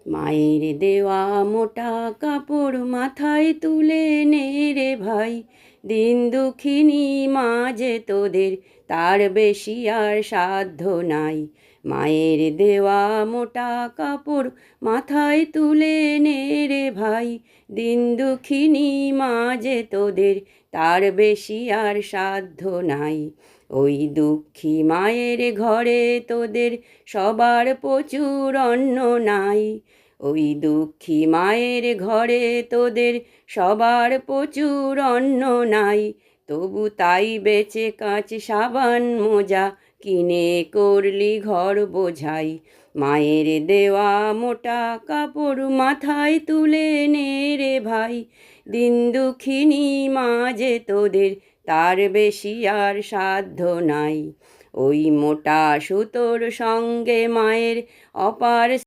মায়ের দেওয়া মোটা কাপড় মাথায় তুলে নে রে ভাই, দিন দুঃখিনী মা যে তোদের তার বেশি আর সাধ্য নাই। মায়ের দেওয়া মোটা কাপড় মাথায় তুলে নে রে ভাই, দিন দুঃখিনী মা যে তোদের তার বেশি আর সাধ্য নাই। ওই দুঃখী মায়ের ঘরে তোদের সবার প্রচুর অন্ন নাই। ওই দুঃখী মায়ের ঘরে তোদের সবার প্রচুর অন্ন নাই, তবু তাই বেচে কাঁচ সাবান মোজা কিনে করলি ঘর বোঝাই। মায়ের দেওয়া মোটা কাপড় মাথায় তুলে নে রে ভাই, দিন দুঃখিনী মা যে তোদের তার বেশি আর সাধ্য নাই। ওই মোটা সুতোর সঙ্গে মায়ের অপার